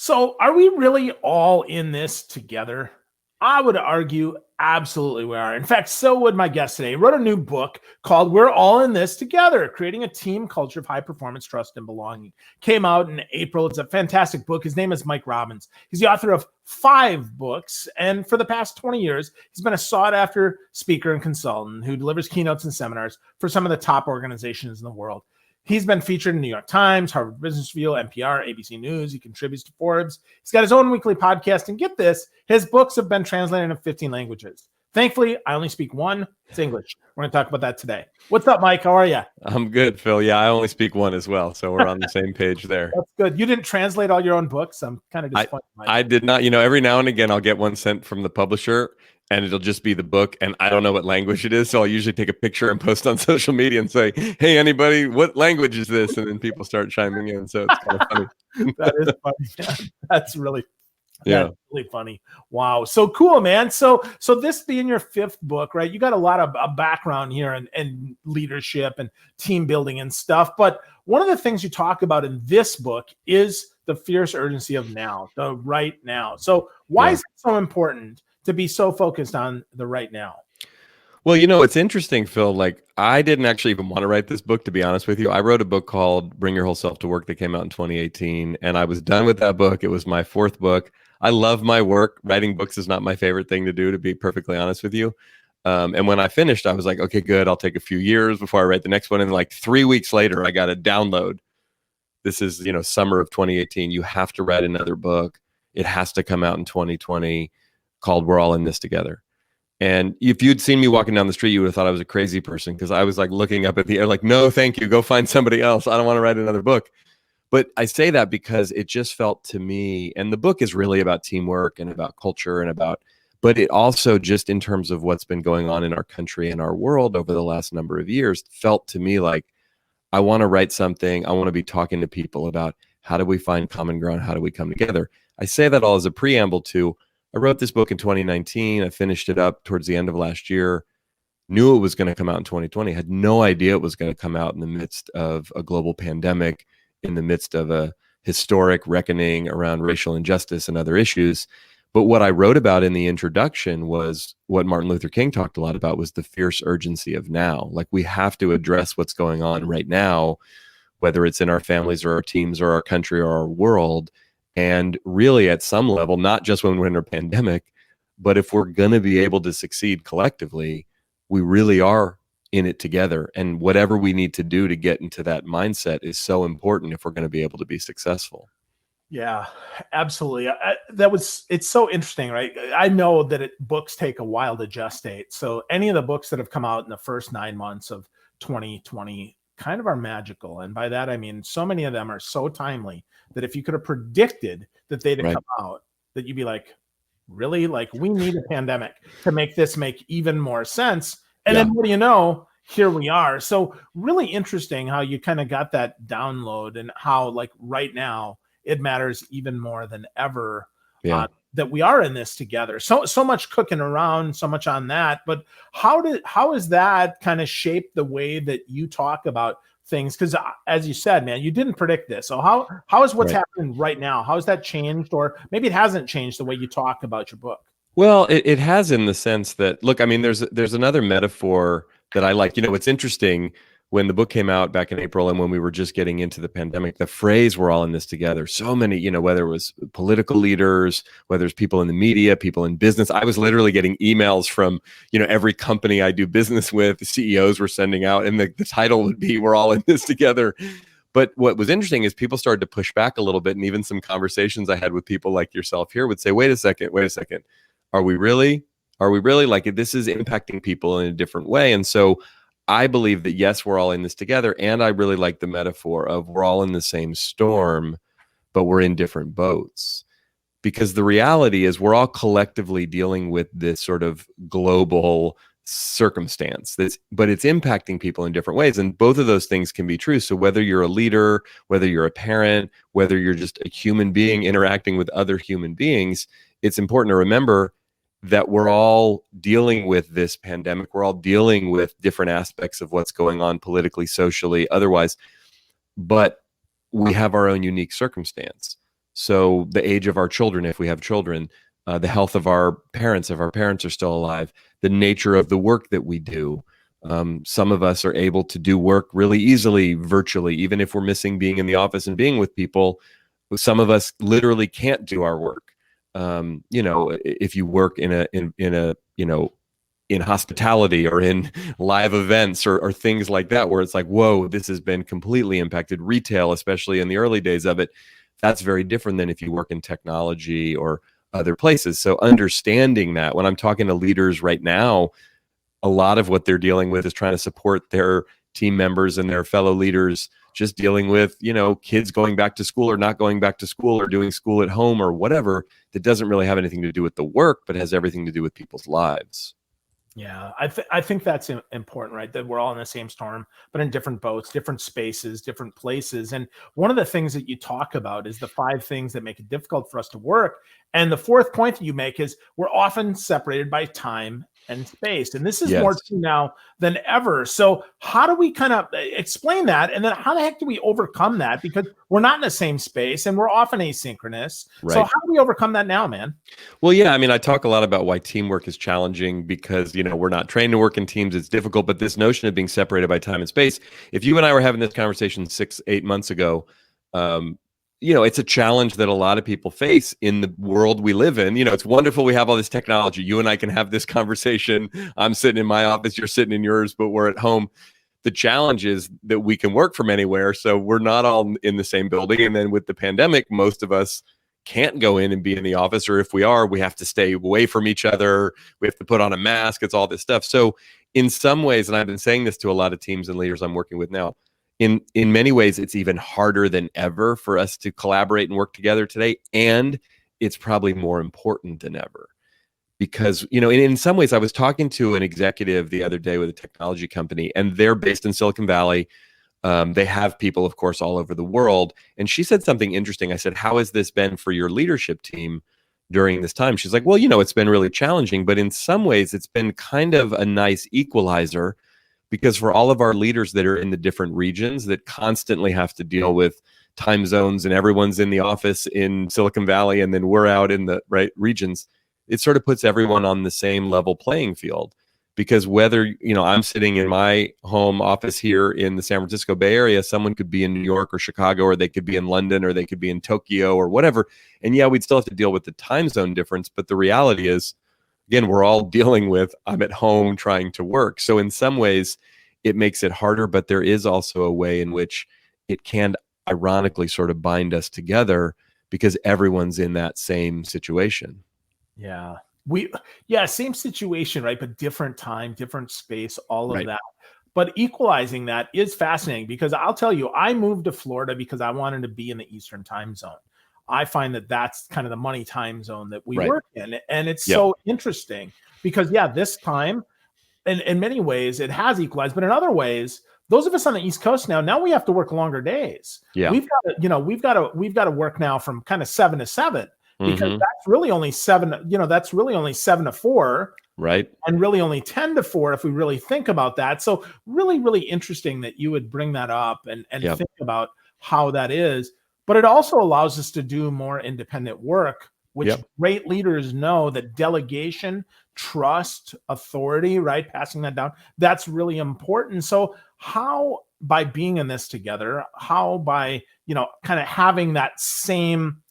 So, are we really all in this together? I would argue absolutely we are. In fact, so would my guest today. He wrote a new book called We're All in This Together, Creating a Team Culture of High Performance, Trust, and Belonging. Came out in April. It's a fantastic book. His name is Mike Robbins. He's the author of 5 books. And for the past 20 years, he's been a sought-after speaker and consultant who delivers keynotes and seminars for some of the top organizations in the world. He's been featured in New York Times, Harvard Business Review, NPR, ABC News. He contributes to Forbes. He's got his own weekly podcast. And get this, his books have been translated into 15 languages. Thankfully, I only speak one. It's English. We're going to talk about that today. What's up, Mike? How are you? I'm good, Phil. Yeah, I only speak one as well. So we're on the same page there. That's good. You didn't translate all your own books? I'm kind of disappointed. I did not. Every now and again, I'll get one sent from the publisher, and it'll just be the book, and I don't know what language it is. So I'll usually take a picture and post on social media and say, hey, anybody, what language is this? And then people start chiming in. So it's kind of funny. That is funny. Yeah, that's really funny. Wow. So cool, man. So this being your 5th book, right? You got a lot of a background here and leadership and team building and stuff. But one of the things you talk about in this book is the fierce urgency of now, the right now. So why is it so important to be so focused on the right now? Well, it's interesting, Phil. Like, I didn't actually even want to write this book, to be honest with you. I wrote a book called Bring Your Whole Self to Work that came out in 2018, and I was done with that book. It was my 4th book. I love my work. Writing books is not my favorite thing to do, to be perfectly honest with you. And when I finished, I was like, okay, good. I'll take a few years before I write the next one. And like 3 weeks later, I got a download. This is, summer of 2018. You have to write another book. It has to come out in 2020, called We're All in This Together. And if you'd seen me walking down the street, you would have thought I was a crazy person, because I was like looking up at the air like, no, thank you. Go find somebody else. I don't want to write another book. But I say that because it just felt to me, and the book is really about teamwork and about culture but it also, just in terms of what's been going on in our country and our world over the last number of years, felt to me like I want to write something. I want to be talking to people about how do we find common ground? How do we come together? I say that all as a preamble to, I wrote this book in 2019. I finished it up towards the end of last year, knew it was going to come out in 2020, had no idea it was going to come out in the midst of a global pandemic, in the midst of a historic reckoning around racial injustice and other issues. But what I wrote about in the introduction was what Martin Luther King talked a lot about, was the fierce urgency of now. Like, we have to address what's going on right now, whether it's in our families or our teams or our country or our world. And really, at some level, not just when we're in a pandemic, but if we're going to be able to succeed collectively, we really are in it together. And whatever we need to do to get into that mindset is so important if we're going to be able to be successful. Yeah, absolutely. It's so interesting, right? I know that books take a while to gestate. So any of the books that have come out in the first 9 months of 2020 kind of are magical. And by that, I mean, so many of them are so timely that if you could have predicted that they'd have come out, that you'd be like, really? Like, we need a pandemic to make this make even more sense. And then what do you know? Here we are. So really interesting how you kind of got that download, and how, like, right now it matters even more than ever that we are in this together. So much cooking around, so much on that. But how has that kind of shaped the way that you talk about things? Because as you said, man, you didn't predict this. So how is what's happening right now? How has that changed? Or maybe it hasn't changed the way you talk about your book. Well, it has, in the sense that, look, I mean, there's another metaphor that I like. It's interesting, when the book came out back in April and when we were just getting into the pandemic, the phrase "we're all in this together," so many, whether it was political leaders, whether it's people in the media, people in business, I was literally getting emails from, every company I do business with, the CEOs were sending out, and the title would be "We're all in this together." But what was interesting is people started to push back a little bit. And even some conversations I had with people like yourself here would say, wait a second. Are we really? Like, this is impacting people in a different way. And so I believe that, yes, we're all in this together. And I really like the metaphor of we're all in the same storm, but we're in different boats. Because the reality is we're all collectively dealing with this sort of global circumstance, but it's impacting people in different ways. And both of those things can be true. So whether you're a leader, whether you're a parent, whether you're just a human being interacting with other human beings, it's important to remember that we're all dealing with this pandemic. We're all dealing with different aspects of what's going on politically, socially, otherwise, but we have our own unique circumstance. So the age of our children, if we have children, the health of our parents, if our parents are still alive, the nature of the work that we do. Some of us are able to do work really easily virtually, even if we're missing being in the office and being with people. Some of us literally can't do our work. If you work in a in hospitality or in live events or things like that, where it's like, whoa, this has been completely impacted. Retail, especially in the early days of it, that's very different than if you work in technology or other places. So understanding that, when I'm talking to leaders right now, a lot of what they're dealing with is trying to support their team members and their fellow leaders, just dealing with, kids going back to school or not going back to school or doing school at home or whatever, that doesn't really have anything to do with the work, but has everything to do with people's lives. Yeah, I think that's important, right? That we're all in the same storm, but in different boats, different spaces, different places. And one of the things that you talk about is the 5 things that make it difficult for us to work. And the 4th point that you make is we're often separated by time and space. And this is more true now than ever. So how do we kind of explain that? And then how the heck do we overcome that? Because we're not in the same space and we're often asynchronous. Right. So how do we overcome that now, man? Well, yeah, I mean, I talk a lot about why teamwork is challenging because, we're not trained to work in teams. It's difficult. But this notion of being separated by time and space, if you and I were having this conversation 6-8 months ago, it's a challenge that a lot of people face in the world we live in. It's wonderful we have all this technology. You and I can have this conversation. I'm sitting in my office, you're sitting in yours, but we're at home. The challenge is that we can work from anywhere. So we're not all in the same building. And then with the pandemic, most of us can't go in and be in the office. Or if we are, we have to stay away from each other. We have to put on a mask. It's all this stuff. So in some ways, and I've been saying this to a lot of teams and leaders I'm working with now, in many ways, it's even harder than ever for us to collaborate and work together today. And it's probably more important than ever because, in some ways, I was talking to an executive the other day with a technology company, and they're based in Silicon Valley. They have people, of course, all over the world. And she said something interesting. I said, how has this been for your leadership team during this time? She's like, well, it's been really challenging, but in some ways, it's been kind of a nice equalizer. Because for all of our leaders that are in the different regions that constantly have to deal with time zones and everyone's in the office in Silicon Valley and then we're out in the right regions, it sort of puts everyone on the same level playing field. Because whether, I'm sitting in my home office here in the San Francisco Bay Area, someone could be in New York or Chicago, or they could be in London, or they could be in Tokyo or whatever. And yeah, we'd still have to deal with the time zone difference. But the reality is, again, we're all dealing with, I'm at home trying to work. So in some ways, it makes it harder, but there is also a way in which it can ironically sort of bind us together because everyone's in that same situation. Yeah. Same situation, right? But different time, different space, all of that. But equalizing that is fascinating because I'll tell you, I moved to Florida because I wanted to be in the Eastern time zone. I find that that's kind of the money time zone that we work in. And it's so interesting because, this time, in many ways, it has equalized. But in other ways, those of us on the East Coast now we have to work longer days. Yeah. We've got to work now from kind of 7 to 7 because that's really only 7, that's really only 7 to 4. Right. And really only 10 to 4 if we really think about that. So really, really interesting that you would bring that up and think about how that is. But it also allows us to do more independent work, which great leaders know that delegation, trust, authority, right? Passing that down, that's really important. So how, by being in this together, how by, kind of having that same,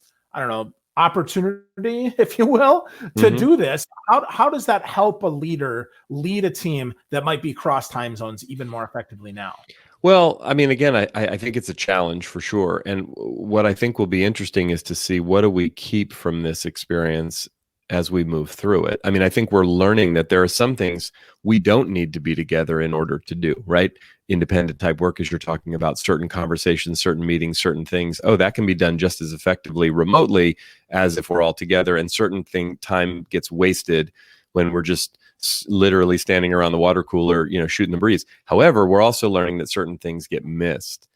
opportunity, if you will, to do this, how does that help a leader lead a team that might be cross time zones even more effectively now? Well, I mean, again, I think it's a challenge for sure. And what I think will be interesting is to see what do we keep from this experience as we move through it. I mean, I think we're learning that there are some things we don't need to be together in order to do, right? Independent type work, as you're talking about, certain conversations, certain meetings, certain things. Oh, that can be done just as effectively remotely as if we're all together. And certain time gets wasted when we're just literally standing around the water cooler, shooting the breeze. However, we're also learning that certain things get missed,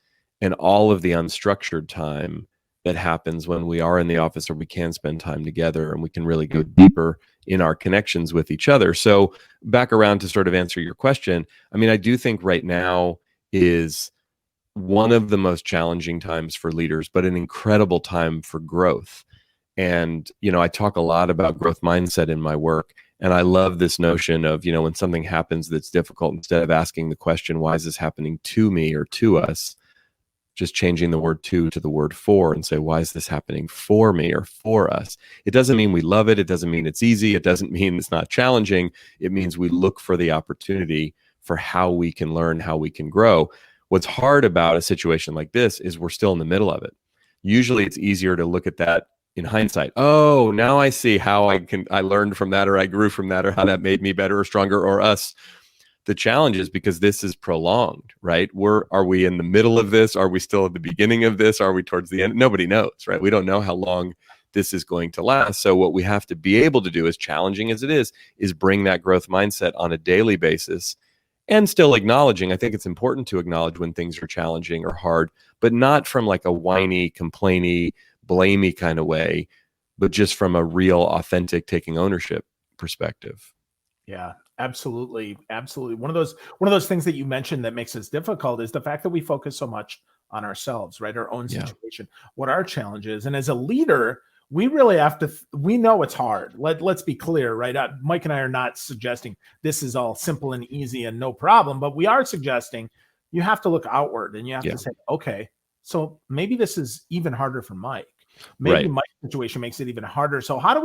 and all of the unstructured time that happens when we are in the office or we can spend time together and we can really go deeper in our connections with each other. So back around to sort of answer your question. I mean, I do think right now is one of the most challenging times for leaders, but an incredible time for growth. And, I talk a lot about growth mindset in my work. And I love this notion of, when something happens that's difficult, instead of asking the question, why is this happening to me or to us? Just changing the word to the word for, and say, why is this happening for me or for us? It doesn't mean we love it. It doesn't mean it's easy. It doesn't mean it's not challenging. It means we look for the opportunity for how we can learn, how we can grow. What's hard about a situation like this is we're still in the middle of it. Usually it's easier to look at that in hindsight. Oh, now I see how I learned from that, or I grew from that, or how that made me better or stronger, or us. The challenge is because this is prolonged, right? Are we in the middle of this? Are we still at the beginning of this? Are we towards the end? Nobody knows, right? We don't know how long this is going to last. So what we have to be able to do, as challenging as it is bring that growth mindset on a daily basis, and still acknowledging, I think it's important to acknowledge when things are challenging or hard, but not from like a whiny, complainy, blamey kind of way, but just from a real, authentic, taking ownership perspective. Yeah, absolutely. Absolutely. One of those things that you mentioned that makes this difficult is the fact that we focus so much on ourselves, right? Our own situation, what our challenge is. And as a leader, we really have to, we know it's hard. Let's be clear, right? Mike and I are not suggesting this is all simple and easy and no problem, but we are suggesting you have to look outward and you have to say, okay, so maybe this is even harder for Mike. Maybe Mike's situation makes it even harder. So how do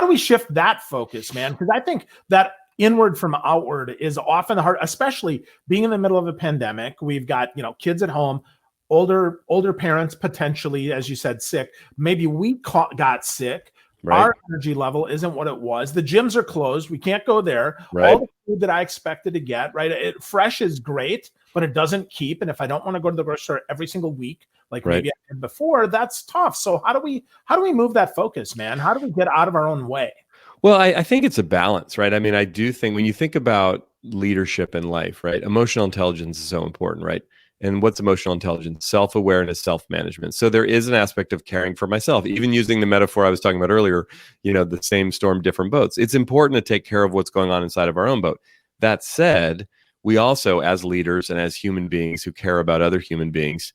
we shift that focus, man? Because I think that inward from outward is often hard, especially being in the middle of a pandemic. We've got, kids at home, older parents, potentially, as you said, sick. Maybe we got sick. Right. Our energy level isn't what it was. The gyms are closed. We can't go there. Right. All the food that I expected to get, right? Fresh is great, but it doesn't keep. And if I don't want to go to the grocery store every single week, like maybe I did before, that's tough. So how do we move that focus, man? How do we get out of our own way? Well, I think it's a balance, right? I mean, I do think when you think about leadership in life, right? Emotional intelligence is so important, right? And what's emotional intelligence? Self-awareness, self-management. So there is an aspect of caring for myself, even using the metaphor I was talking about earlier, the same storm, different boats. It's important to take care of what's going on inside of our own boat. That said, we also, as leaders and as human beings who care about other human beings,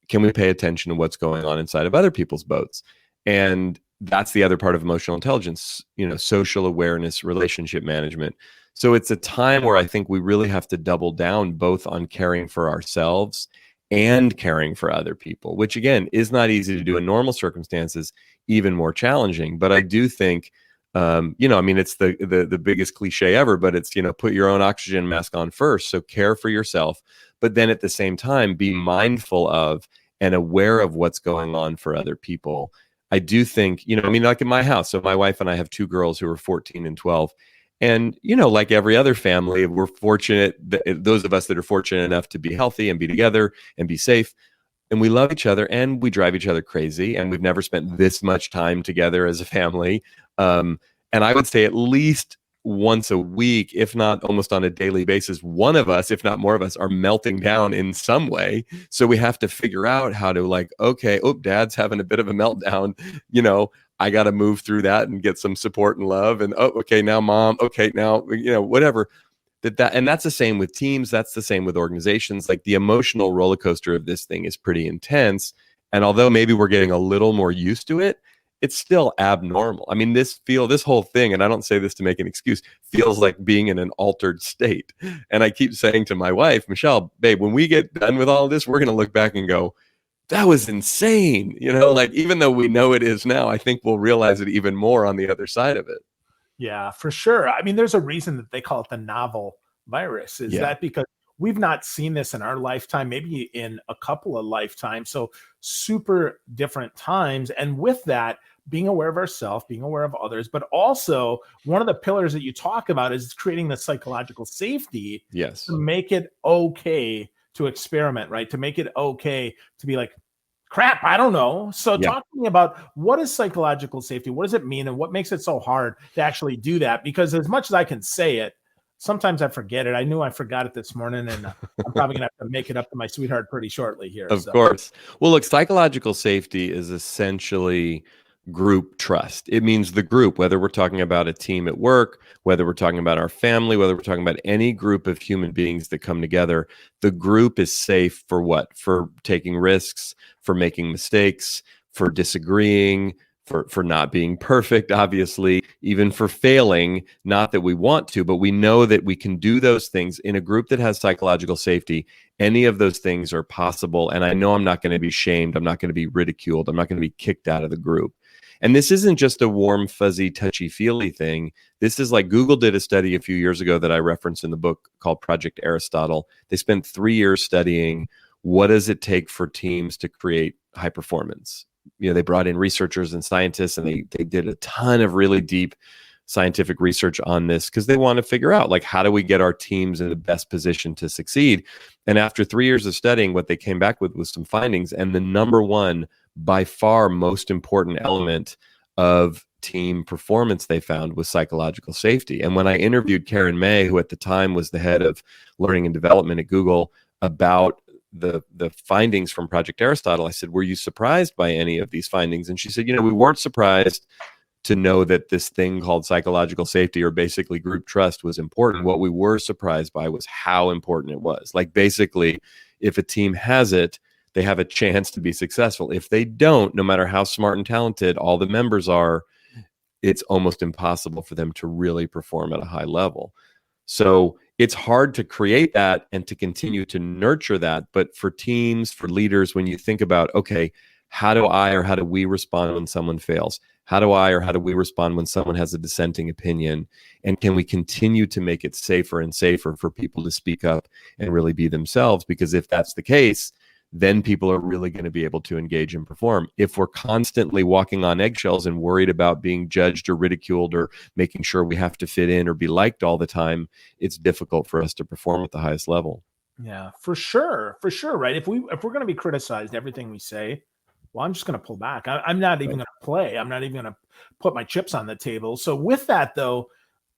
can we pay attention to what's going on inside of other people's boats? And that's the other part of emotional intelligence, social awareness, relationship management. So it's a time where I think we really have to double down both on caring for ourselves and caring for other people, which again is not easy to do in normal circumstances, even more challenging. But I do think, it's the biggest cliche ever, but it's, put your own oxygen mask on first. So care for yourself, but then at the same time, be mindful of and aware of what's going on for other people. I do think, like in my house, so my wife and I have two girls who are 14 and 12. And, like every other family, we're fortunate, those of us that are fortunate enough to be healthy and be together and be safe. And we love each other and we drive each other crazy. And we've never spent this much time together as a family. And I would say at least once a week, if not almost on a daily basis, one of us, if not more of us, are melting down in some way. So we have to figure out how to dad's having a bit of a meltdown, I got to move through that and get some support and love. And okay, now mom, okay, now, whatever. And that's the same with teams. That's the same with organizations. Like the emotional roller coaster of this thing is pretty intense. And although maybe we're getting a little more used to it, it's still abnormal. I mean, this whole thing, and I don't say this to make an excuse, feels like being in an altered state. And I keep saying to my wife, Michelle, babe, when we get done with all of this, we're going to look back and go, that was insane. Even though we know it is now, I think we'll realize it even more on the other side of it. Yeah, for sure. I mean, there's a reason that they call it the novel virus. Is that because we've not seen this in our lifetime, maybe in a couple of lifetimes. So super different times. And with that, being aware of ourselves, being aware of others, but also one of the pillars that you talk about is creating the psychological safety to make it okay to experiment, right? To make it okay to be like, crap, I don't know. So talk to me about what is psychological safety? What does it mean? And what makes it so hard to actually do that? Because as much as I can say it, sometimes I forget it. I knew I forgot it this morning, and I'm probably going to have to make it up to my sweetheart pretty shortly here. Of course. Well, look, psychological safety is essentially group trust. It means the group, whether we're talking about a team at work, whether we're talking about our family, whether we're talking about any group of human beings that come together, the group is safe for what? For taking risks, for making mistakes, for disagreeing, for not being perfect, obviously, even for failing. Not that we want to, but we know that we can do those things in a group that has psychological safety. Any of those things are possible. And I know I'm not going to be shamed. I'm not going to be ridiculed. I'm not going to be kicked out of the group. And this isn't just a warm, fuzzy, touchy-feely thing. This is like Google did a study a few years ago that I referenced in the book called Project Aristotle. They spent 3 years studying what does it take for teams to create high performance. They brought in researchers and scientists, and they did a ton of really deep scientific research on this because they want to figure out, like, how do we get our teams in the best position to succeed? And after 3 years of studying, what they came back with was some findings. And the number one, by far most important element of team performance they found was psychological safety. And when I interviewed Karen May, who at the time was the head of learning and development at Google, about the findings from Project Aristotle, I said, were you surprised by any of these findings? And she said, we weren't surprised to know that this thing called psychological safety, or basically group trust, was important. What we were surprised by was how important it was. Like, basically, if a team has it, they have a chance to be successful. If they don't, no matter how smart and talented all the members are, it's almost impossible for them to really perform at a high level. So it's hard to create that and to continue to nurture that. But for teams, for leaders, when you think about, okay, how do we respond when someone fails? How do we respond when someone has a dissenting opinion? And can we continue to make it safer and safer for people to speak up and really be themselves? Because if that's the case, then people are really going to be able to engage and perform. If we're constantly walking on eggshells and worried about being judged or ridiculed or making sure we have to fit in or be liked all the time, it's difficult for us to perform at the highest level. Yeah, for sure. For sure. Right. If we're going to be criticized, everything we say, well, I'm just going to pull back. I'm not even going to play. I'm not even going to put my chips on the table. So with that, though,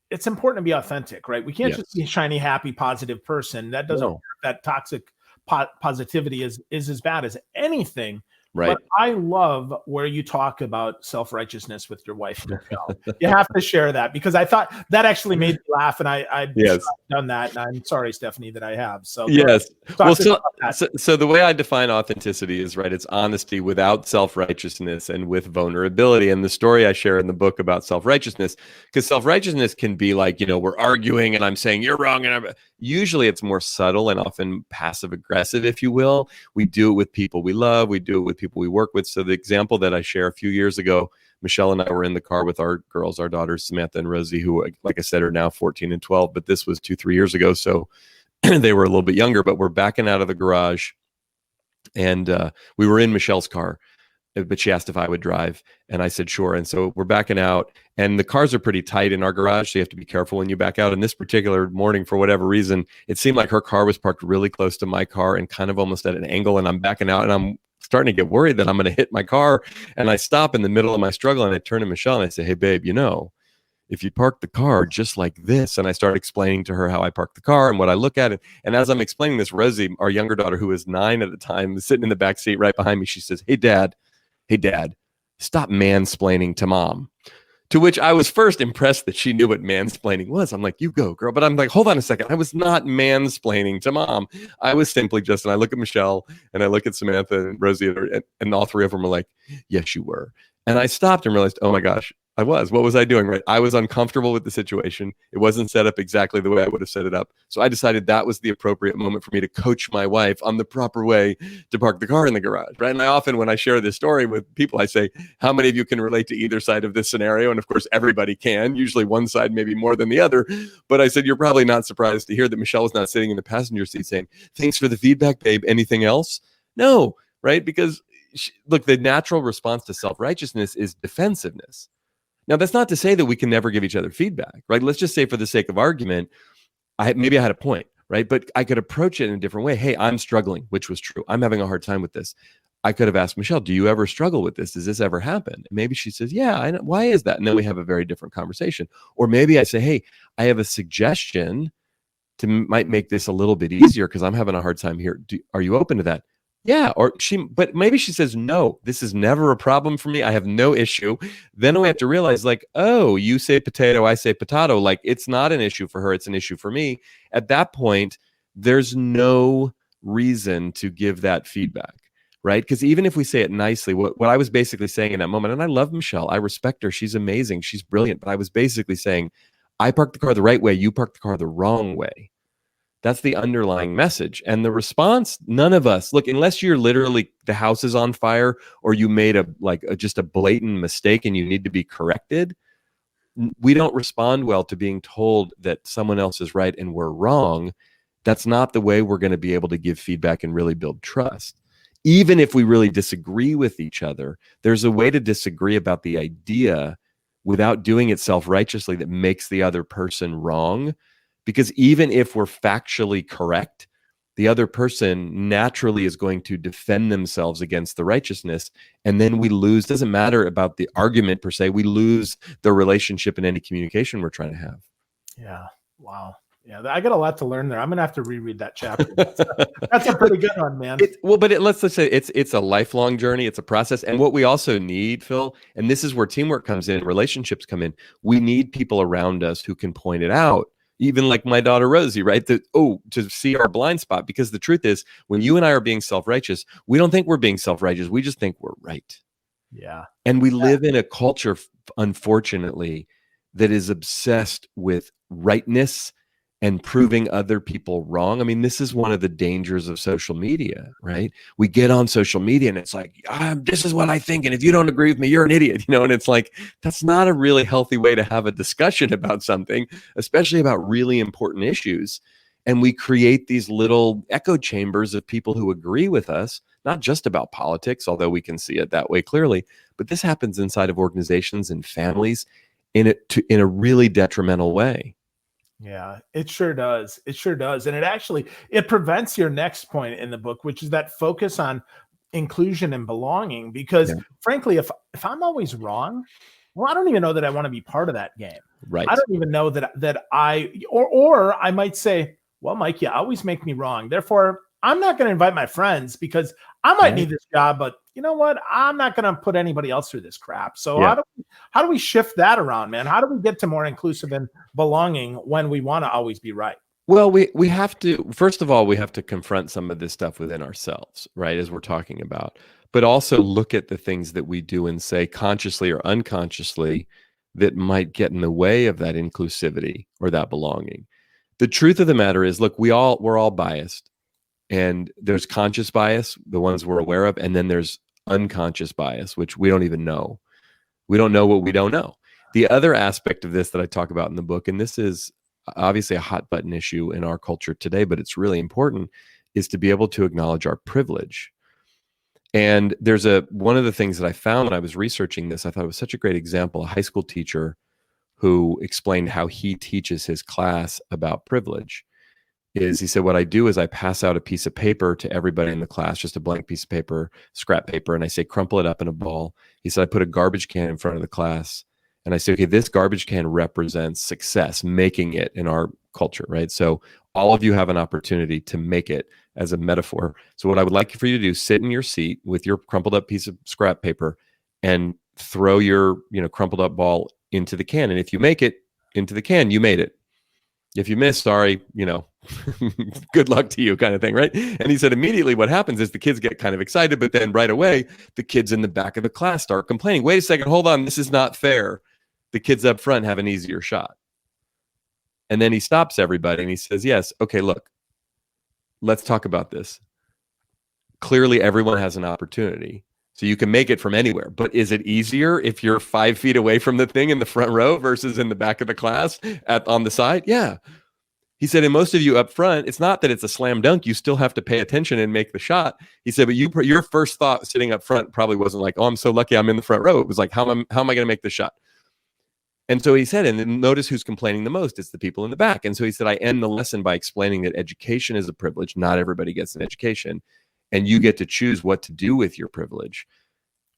it's important to be authentic, right? We can't just be a shiny, happy, positive person. That doesn't work. That toxic positivity is as bad as anything. Right. But I love where you talk about self-righteousness with your wife. You have to share that, because I thought that actually made me laugh, and I've done that, and I'm sorry, Stephanie, that I have. So yes. Well, so the way I define authenticity is, right, it's honesty without self-righteousness and with vulnerability. And the story I share in the book about self-righteousness, because self-righteousness can be like, we're arguing and I'm saying you're wrong, and usually it's more subtle and often passive aggressive, if you will. We do it with people we love. We do it with people we work with. So the example that I share, a few years ago, Michelle and I were in the car with our girls, our daughters, Samantha and Rosie, who, like I said, are now 14 and 12, but this was 2-3 years ago. So they were a little bit younger, but we're backing out of the garage, and we were in Michelle's car, but she asked if I would drive, and I said, sure. And so we're backing out, and the cars are pretty tight in our garage, so you have to be careful when you back out. And this particular morning, for whatever reason, it seemed like her car was parked really close to my car and kind of almost at an angle, and I'm backing out, and I'm starting to get worried that I'm going to hit my car. And I stop in the middle of my struggle, and I turn to Michelle and I say, hey, babe, if you park the car just like this, and I start explaining to her how I park the car and what I look at it. And as I'm explaining this, Rosie, our younger daughter, who was 9 at the time, is sitting in the back seat right behind me. She says, hey, dad, stop mansplaining to mom. To which I was first impressed that she knew what mansplaining was. I'm like, you go, girl. But I'm like, hold on a second. I was not mansplaining to mom. I was simply and I look at Michelle and I look at Samantha and Rosie, and all three of them were like, yes, you were. And I stopped and realized, oh my gosh, what was I doing? Right. I was uncomfortable with the situation. It wasn't set up exactly the way I would have set it up. So I decided that was the appropriate moment for me to coach my wife on the proper way to park the car in the garage. Right. And I often, when I share this story with people, I say, how many of you can relate to either side of this scenario? And of course, everybody can. Usually one side maybe more than the other. But I said, you're probably not surprised to hear that Michelle was not sitting in the passenger seat saying, thanks for the feedback, babe. Anything else? No. Right. Because look, the natural response to self-righteousness is defensiveness. Now, that's not to say that we can never give each other feedback, right? Let's just say, for the sake of argument, maybe I had a point, right? But I could approach it in a different way. Hey, I'm struggling, which was true. I'm having a hard time with this. I could have asked Michelle, do you ever struggle with this? Does this ever happen? And maybe she says, yeah, I know. Why is that? And then we have a very different conversation. Or maybe I say, hey, I have a suggestion might make this a little bit easier because I'm having a hard time here. Are you open to that? Yeah, but maybe she says, no, this is never a problem for me. I have no issue. Then we have to realize, like, oh, you say potato, I say potato. Like, it's not an issue for her. It's an issue for me. At that point, there's no reason to give that feedback, right? Because even if we say it nicely, what I was basically saying in that moment, and I love Michelle, I respect her. She's amazing. She's brilliant. But I was basically saying, I parked the car the right way. You parked the car the wrong way. That's the underlying message. And the response, none of us, look, unless you're literally, the house is on fire or you made just a blatant mistake and you need to be corrected, we don't respond well to being told that someone else is right and we're wrong. That's not the way we're going to be able to give feedback and really build trust. Even if we really disagree with each other, there's a way to disagree about the idea without doing it self-righteously that makes the other person wrong. Because even if we're factually correct, the other person naturally is going to defend themselves against the righteousness. And then we lose, doesn't matter about the argument per se, we lose the relationship in any communication we're trying to have. Yeah. Wow. Yeah. I got a lot to learn there. I'm going to have to reread that chapter. That's a pretty good one, man. Let's just say it's a lifelong journey. It's a process. And what we also need, Phil, and this is where teamwork comes in, relationships come in. We need people around us who can point it out. Even like my daughter Rosie, right? To see our blind spot. Because the truth is, when you and I are being self-righteous, we don't think we're being self-righteous. We just think we're right. Yeah. And we live in a culture, unfortunately, that is obsessed with rightness and proving other people wrong. I mean, this is one of the dangers of social media, right? We get on social media and it's like, this is what I think. And if you don't agree with me, you're an idiot, and it's like, that's not a really healthy way to have a discussion about something, especially about really important issues. And we create these little echo chambers of people who agree with us, not just about politics, although we can see it that way clearly, but this happens inside of organizations and families in a really detrimental way. Yeah, it sure does. It sure does. And it prevents your next point in the book, which is that focus on inclusion and belonging. Because frankly, if I'm always wrong, well, I don't even know that I want to be part of that game. Right. I don't even know that or I might say, well, Mike, you always make me wrong. Therefore, I'm not going to invite my friends because I might need this job, but you know what? I'm not going to put anybody else through this crap. So how do we shift that around, man? How do we get to more inclusive and belonging when we want to always be right? Well, we have to, first of all, we have to confront some of this stuff within ourselves, right? As we're talking about, but also look at the things that we do and say consciously or unconsciously that might get in the way of that inclusivity or that belonging. The truth of the matter is, look, we're all biased. And there's conscious bias, the ones we're aware of, and then there's unconscious bias, which we don't even know. We don't know what we don't know. The other aspect of this that I talk about in the book, and this is obviously a hot button issue in our culture today, but it's really important, is to be able to acknowledge our privilege. And there's one of the things that I found when I was researching this, I thought it was such a great example, a high school teacher who explained how he teaches his class about privilege. He said, what I do is I pass out a piece of paper to everybody in the class, just a blank piece of paper, scrap paper, and I say, crumple it up in a ball. He said, I put a garbage can in front of the class, and I say, okay, this garbage can represents success, making it in our culture, right? So all of you have an opportunity to make it as a metaphor. So what I would like for you to do, sit in your seat with your crumpled up piece of scrap paper and throw your crumpled up ball into the can. And if you make it into the can, you made it. If you miss, sorry, good luck to you, kind of thing, right? And he said immediately what happens is the kids get kind of excited, but then right away, the kids in the back of the class start complaining. Wait a second, hold on, this is not fair. The kids up front have an easier shot. And then he stops everybody and he says, yes, okay, look, let's talk about this. Clearly, everyone has an opportunity. So you can make it from anywhere, but is it easier if you're 5 feet away from the thing in the front row versus in the back of the class on the side? Yeah. He said, and most of you up front, it's not that it's a slam dunk. You still have to pay attention and make the shot. He said, but your first thought sitting up front probably wasn't like, oh, I'm so lucky I'm in the front row. It was like, how am I going to make the shot? And so he said, and then notice who's complaining the most. It's the people in the back. And so he said, I end the lesson by explaining that education is a privilege. Not everybody gets an education. And you get to choose what to do with your privilege,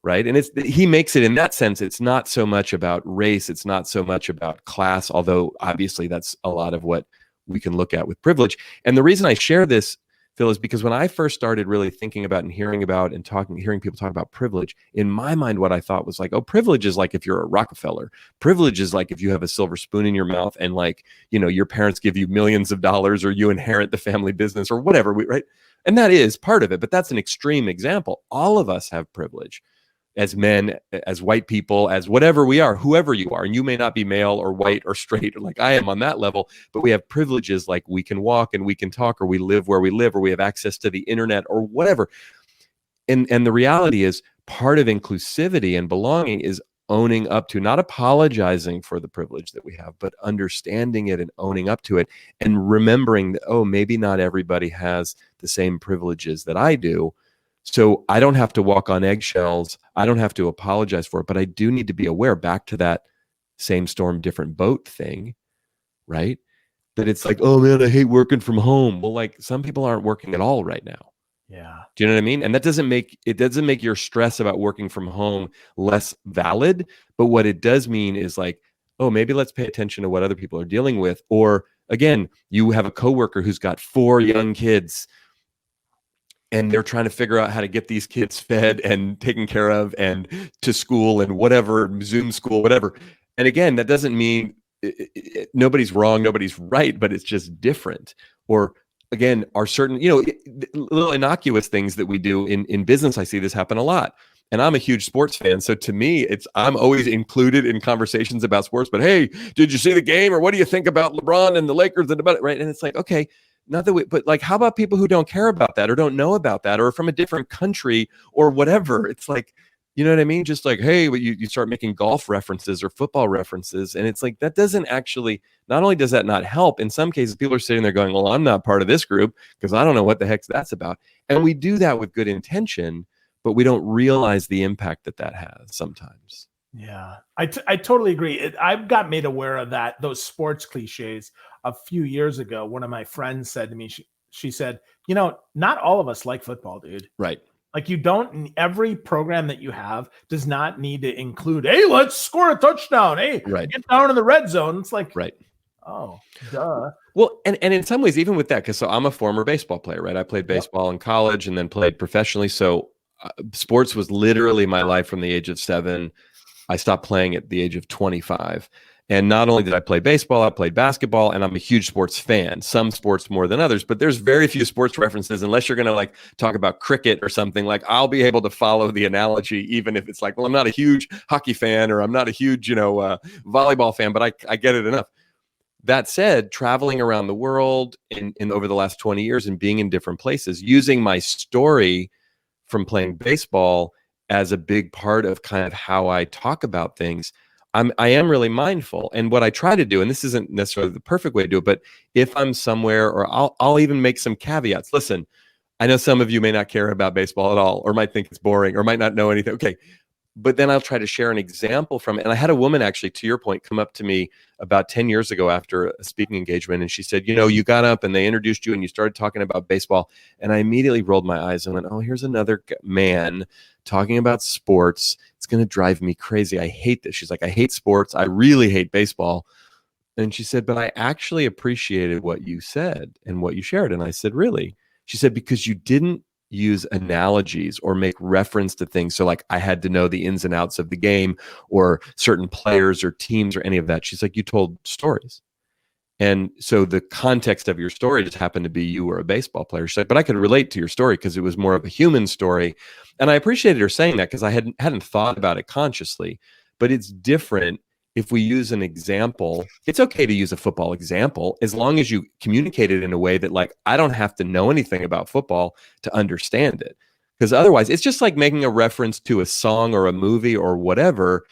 right? And he makes it in that sense. It's not so much about race. It's not so much about class, although obviously that's a lot of what we can look at with privilege. And the reason I share this, Phil, is because when I first started really thinking about and hearing about and hearing people talk about privilege, in my mind, what I thought was like, oh, privilege is like if you're a Rockefeller. Privilege is like if you have a silver spoon in your mouth and like, your parents give you millions of dollars or you inherit the family business or whatever, right? And that is part of it, but that's an extreme example. All of us have privilege as men, as white people, as whatever we are, whoever you are. And you may not be male or white or straight or like I am on that level, but we have privileges like we can walk and we can talk, or we live where we live, or we have access to the internet or whatever. And the reality is part of inclusivity and belonging is owning up to, not apologizing for the privilege that we have, but understanding it and owning up to it and remembering that, oh, maybe not everybody has the same privileges that I do. So I don't have to walk on eggshells. I don't have to apologize for it, but I do need to be aware, back to that same storm, different boat thing, right? That it's like, oh man, I hate working from home. Well, like some people aren't working at all right now. Yeah. Do you know what I mean? And that doesn't make your stress about working from home less valid. But what it does mean is like, oh, maybe let's pay attention to what other people are dealing with. Or again, you have a coworker who's got 4 young kids, and they're trying to figure out how to get these kids fed and taken care of and to school and whatever, Zoom school, whatever. And again, that doesn't mean nobody's wrong, nobody's right, but it's just different. Or again, are certain, little innocuous things that we do in business. I see this happen a lot. And I'm a huge sports fan. So to me, I'm always included in conversations about sports. But hey, did you see the game? Or what do you think about LeBron and the Lakers and about it? Right. And it's like, okay, not that we, but like, how about people who don't care about that or don't know about that or from a different country or whatever? It's like, you know what I mean? Just like, hey, you start making golf references or football references. And it's like, that doesn't actually, not only does that not help, in some cases, people are sitting there going, well, I'm not part of this group because I don't know what the heck that's about. And we do that with good intention, but we don't realize the impact that has sometimes. Yeah, I totally agree. I got made aware of those sports cliches a few years ago. One of my friends said to me, she said, not all of us like football, dude. Right. Like every program that you have does not need to include, hey, let's score a touchdown. Hey, right. Get down in the red zone. It's like, right. Oh, duh. Well, and in some ways, even with that, because so I'm a former baseball player, right? I played baseball in college and then played professionally. So sports was literally my life from the age of 7. I stopped playing at the age of 25. And not only did I play baseball, I played basketball, and I'm a huge sports fan. Some sports more than others, but there's very few sports references unless you're going to like talk about cricket or something. Like I'll be able to follow the analogy, even if it's like, well, I'm not a huge hockey fan or I'm not a huge, volleyball fan, but I get it enough. That said, traveling around the world in over the last 20 years and being in different places, using my story from playing baseball as a big part of kind of how I talk about things, I am really mindful. And what I try to do, and this isn't necessarily the perfect way to do it, but if I'm somewhere, or I'll even make some caveats. Listen, I know some of you may not care about baseball at all, or might think it's boring, or might not know anything. Okay. But then I'll try to share an example from it. And I had a woman actually, to your point, come up to me about 10 years ago after a speaking engagement. And she said, you got up and they introduced you and you started talking about baseball. And I immediately rolled my eyes and went, oh, here's another man talking about sports. It's going to drive me crazy. I hate this. She's like, I hate sports. I really hate baseball. And she said, but I actually appreciated what you said and what you shared. And I said, really? She said, because you didn't use analogies or make reference to things. So like I had to know the ins and outs of the game or certain players or teams or any of that. She's like, you told stories. And so the context of your story just happened to be you were a baseball player. She said, but I could relate to your story because it was more of a human story. And I appreciated her saying that because I hadn't thought about it consciously, but it's different. If we use an example, it's okay to use a football example as long as you communicate it in a way that like, I don't have to know anything about football to understand it. Because otherwise it's just like making a reference to a song or a movie or whatever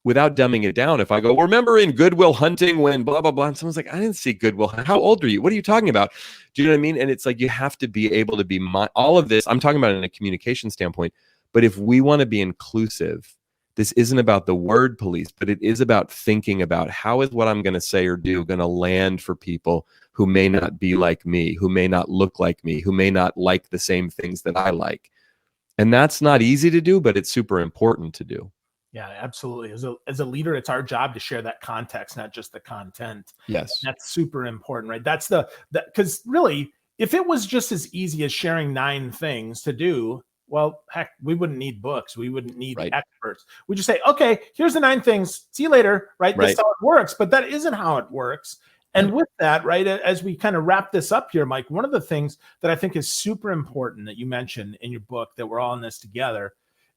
without dumbing it down. If I go, remember in Good Will Hunting when blah, blah, blah, and someone's like, I didn't see Good Will Hunting. How old are you? What are you talking about? Do you know what I mean? And it's like, you have to be able to be all of this. I'm talking about it in a communication standpoint, but if we want to be inclusive, this isn't about the word police, but it is about thinking about how is what I'm going to say or do going to land for people who may not be like me, who may not look like me, who may not like the same things that I like. And that's not easy to do, but it's super important to do. Yeah, absolutely. As a leader, it's our job to share that context, not just the content. Yes. And that's super important, right? That's because really if it was just as easy as sharing 9 things to do, well, heck, we wouldn't need books. We wouldn't need Right. experts. We just say, okay, here's the 9 things. See you later. Right. This is how it works. But that isn't how it works. And with that, right, as we kind of wrap this up here, Mike, one of the things that I think is super important that you mentioned in your book, that we're all in this together,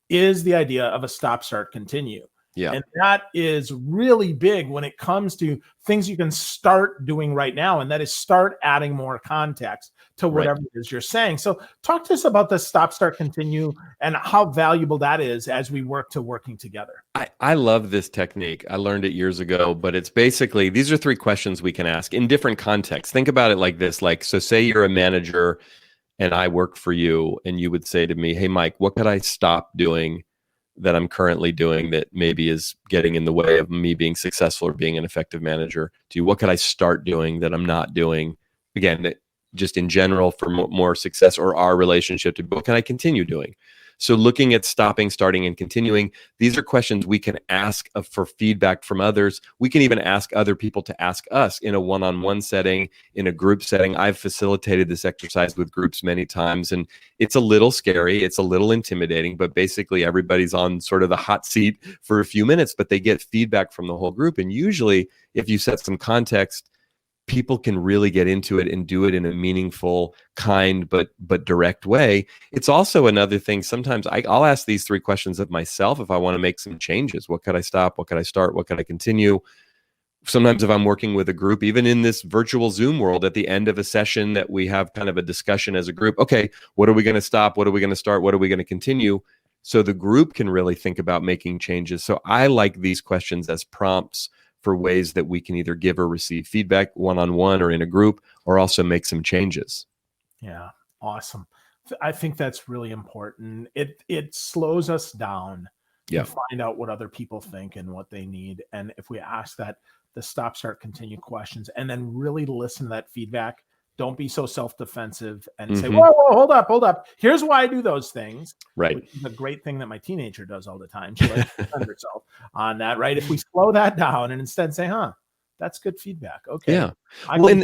is the idea of a stop, start, continue. Yeah. And that is really big when it comes to things you can start doing right now. And that is start adding more context to whatever it is you're saying. So talk to us about the stop, start, continue and how valuable that is as we work to working together. I love this technique. I learned it years ago, but it's basically, these are 3 questions we can ask in different contexts. Think about it like this. Like, so say you're a manager and I work for you, and you would say to me, hey, Mike, what could I stop doing that I'm currently doing that maybe is getting in the way of me being successful or being an effective manager? To you, what could I start doing that I'm not doing? Again, just in general for more success, or our relationship to what can I continue doing? So looking at stopping, starting, and continuing, these are questions we can ask for feedback from others. We can even ask other people to ask us in a one-on-one setting, in a group setting. I've facilitated this exercise with groups many times, and it's a little scary. It's a little intimidating, but basically everybody's on sort of the hot seat for a few minutes, but they get feedback from the whole group. And usually, if you set some context, people can really get into it and do it in a meaningful, kind, but direct way. It's also another thing. Sometimes I'll ask these 3 questions of myself if I want to make some changes. What could I stop? What could I start? What could I continue? Sometimes if I'm working with a group, even in this virtual Zoom world, at the end of a session that we have kind of a discussion as a group, okay, what are we going to stop? What are we going to start? What are we going to continue? So the group can really think about making changes. So I like these questions as prompts for ways that we can either give or receive feedback one-on-one or in a group, or also make some changes. Yeah, awesome. I think that's really important. It slows us down to find out what other people think and what they need. And if we ask the stop, start, continue questions, and then really listen to that feedback, don't be so self-defensive and say, whoa, hold up. Here's why I do those things. Right. Which is a great thing that my teenager does all the time. She likes to defend herself on that, right? If we slow that down and instead say, that's good feedback. Okay. Yeah. Well,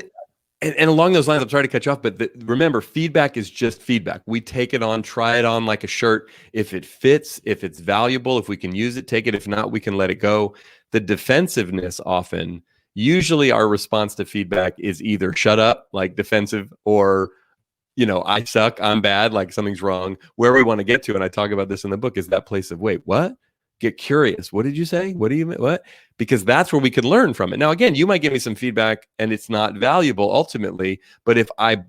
and along those lines, I'm sorry to cut you off, but remember, feedback is just feedback. We take it on, try it on like a shirt. If it fits, if it's valuable, if we can use it, take it. If not, we can let it go. The defensiveness often, usually our response to feedback is either shut up, like defensive, or, I suck, I'm bad, like something's wrong. Where we want to get to, and I talk about this in the book, is that place of, wait, what? Get curious. What did you say? What do you mean? What? Because that's where we can learn from it. Now, again, you might give me some feedback and it's not valuable ultimately, but if I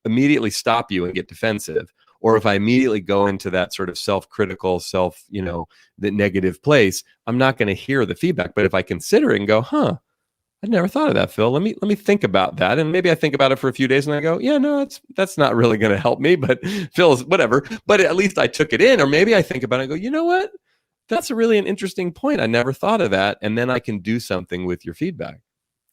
immediately stop you and get defensive, or if I immediately go into that sort of self-critical, the negative place, I'm not going to hear the feedback. But if I consider it and go, I never thought of that, Phil. Let me think about that. And maybe I think about it for a few days and I go, yeah, no, that's not really going to help me, but Phil's whatever. But at least I took it in. Or maybe I think about it and go, you know what? That's really an interesting point. I never thought of that. And then I can do something with your feedback.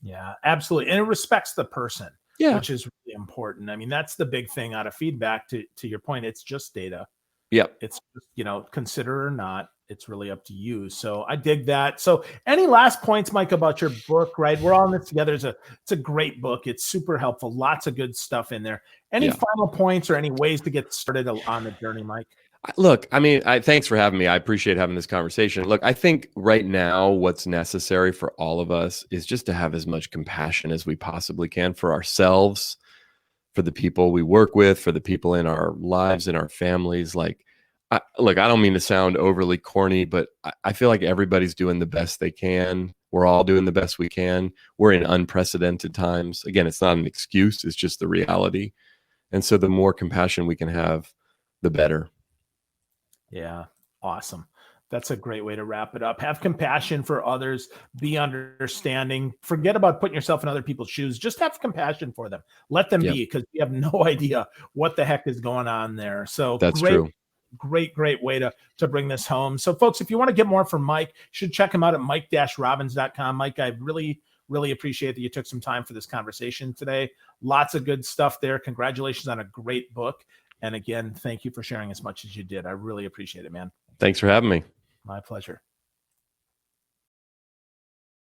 Yeah, absolutely. And it respects the person, which is really important. I mean, that's the big thing out of feedback, to your point. It's just data. Yep. It's just, consider or not, it's really up to you. So I dig that. So any last points, Mike, about your book, right? We're all in this together. It's a great book. It's super helpful. Lots of good stuff in there. Any final points or any ways to get started on the journey, Mike? Look, I mean, thanks for having me. I appreciate having this conversation. Look, I think right now what's necessary for all of us is just to have as much compassion as we possibly can for ourselves, for the people we work with, for the people in our lives, in our families. Like, I don't mean to sound overly corny, but I feel like everybody's doing the best they can. We're all doing the best we can. We're in unprecedented times. Again, it's not an excuse. It's just the reality. And so the more compassion we can have, the better. Yeah. Awesome. That's a great way to wrap it up. Have compassion for others, be understanding, forget about putting yourself in other people's shoes. Just have compassion for them. Let them be, because you have no idea what the heck is going on there. So that's true. Great way to bring this home. So folks, if you want to get more from Mike, you should check him out at mike-robbins.com. Mike, I really appreciate that you took some time for this conversation today. Lots of good stuff there. Congratulations on a great book. And again, thank you for sharing as much as you did. I really appreciate it, man. Thanks for having me. My pleasure.